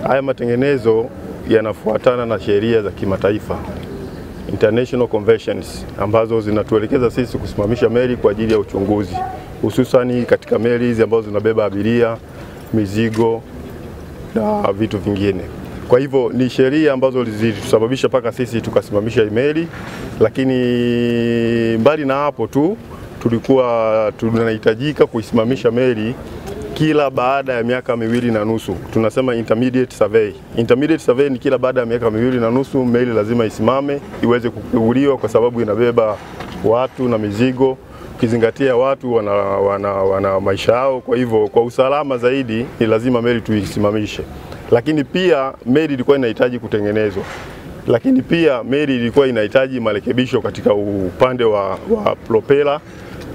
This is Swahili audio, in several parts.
Haya matengenezo yanafuatana na sheria za kimataifa, international conventions, ambazo zinatuelekeza sisi kusimamisha meli kwa ajili ya uchunguzi, hususani katika meli hizi ambazo zinabeba abiria, mizigo na vitu vingine. Kwa hivyo ni sheria ambazo zilitusababisha mpaka sisi tukasimamisha meli, lakini mbali na hapo tu tulikuwa tunahitajika kuisimamisha meli kila baada ya miaka 2.5. Tunasema intermediate survey. Intermediate survey ni kila baada ya miaka 2.5 meli lazima isimame iweze kukaguliwa, kwa sababu inabeba watu na mizigo, ukizingatia watu wana maisha yao. Kwa hivyo kwa usalama zaidi ni lazima meli tuisimamishe. Lakini pia meli ilikuwa inahitaji kutengenezwa, lakini pia meli ilikuwa inahitaji marekebisho katika upande wa propela.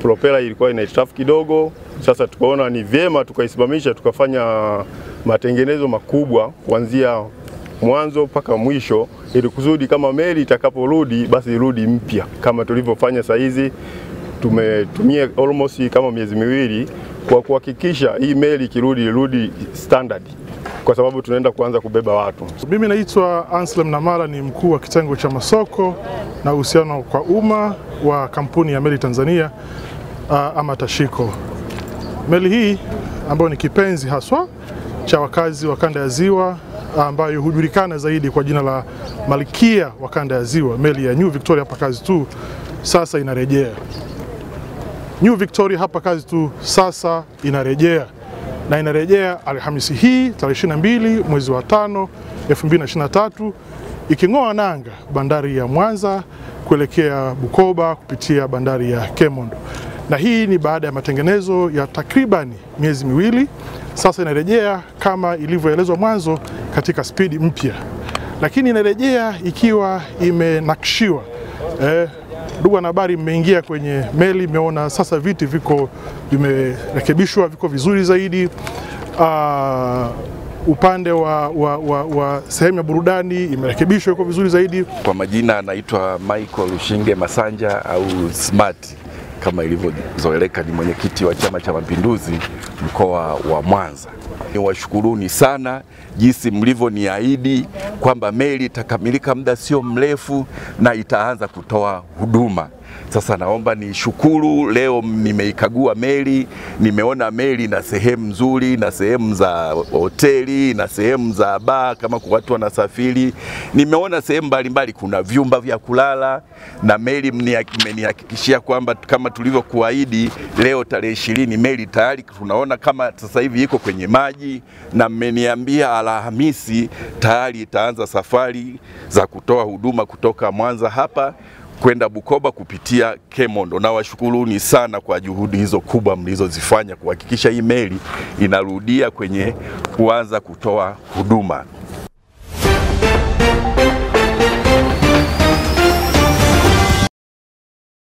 Propela ilikuwa ina hitilafu kidogo. Sasa tukaona ni vyema tukaisimamisha, tukafanya matengenezo makubwa kuanzia mwanzo mpaka mwisho, ili kusudi kama meli itakaporudi basi irudi mpya kama tulivyofanya sasa hizi. Tumetumia almost kama miezi 2 kwa kuhakikisha hii meli irudi standard, kwa sababu tunaenda kuanza kubeba watu. Mimi naitwa Anselm Namara, ni mkuu wa kitengo cha masoko na uhusiano kwa umma wa kampuni ya Meli Tanzania ama Tashiko. Meli hii ambayo ni kipenzi haswa cha wakazi wa kanda ya Ziwa, ambayo hujulikana zaidi kwa jina la Malkia wa kanda ya Ziwa, meli ya New Victoria hapa kazi tu, sasa inarejea. New Victoria hapa kazi tu sasa inarejea, na inarejea Alhamisi hii tarehe 22 mwezi wa 5 2023, iking'oa nanga bandari ya Mwanza kuelekea Bukoba kupitia bandari ya Kemondo. Na hii ni baada ya matengenezo ya takribani miezi 2. Sasa inarejea kama ilivyoelezwa mwanzo katika spidi mpya, lakini inarejea ikiwa imenakshiwa. Ndugu wanahabari, mmeingia kwenye meli, mmeona sasa viti viko vimerekebishwa, viko vizuri zaidi. Upande wa sehemu ya burudani imerekebishwa, iko vizuri zaidi. Kwa majina anaitwa Michael Lushinge Masanja au Smart kama ilivyozoeleka, ni mwenyekiti wa Chama cha Mapinduzi mkoa wa Mwanza. Niwashukuruni sana jinsi mlivyoniahidi kwamba meli itakamilika muda sio mrefu na itaanza kutoa huduma. Sasa naomba nishukuru, leo nimeikagua meli, nimeona meli na sehemu nzuri, na sehemu za hoteli, na sehemu za baa kama kwa watu wanasafiri. Nimeona sehemu mbalimbali kuna vyumba vya kulala, na meli imenihakikishia kwamba kama tulivyokuahidi leo tarehe 20 meli tayari tunaona kama sasa hivi iko kwenye maji, na mmeniambia Alhamisi tayari itaanza safari za kutoa huduma kutoka Mwanza hapa kwenda Bukoba kupitia Kemondo. Na washukuruni sana kwa juhudi hizo kubwa mlizozifanya kuhakikisha hii meli inarudia kwenye kuanza kutoa huduma.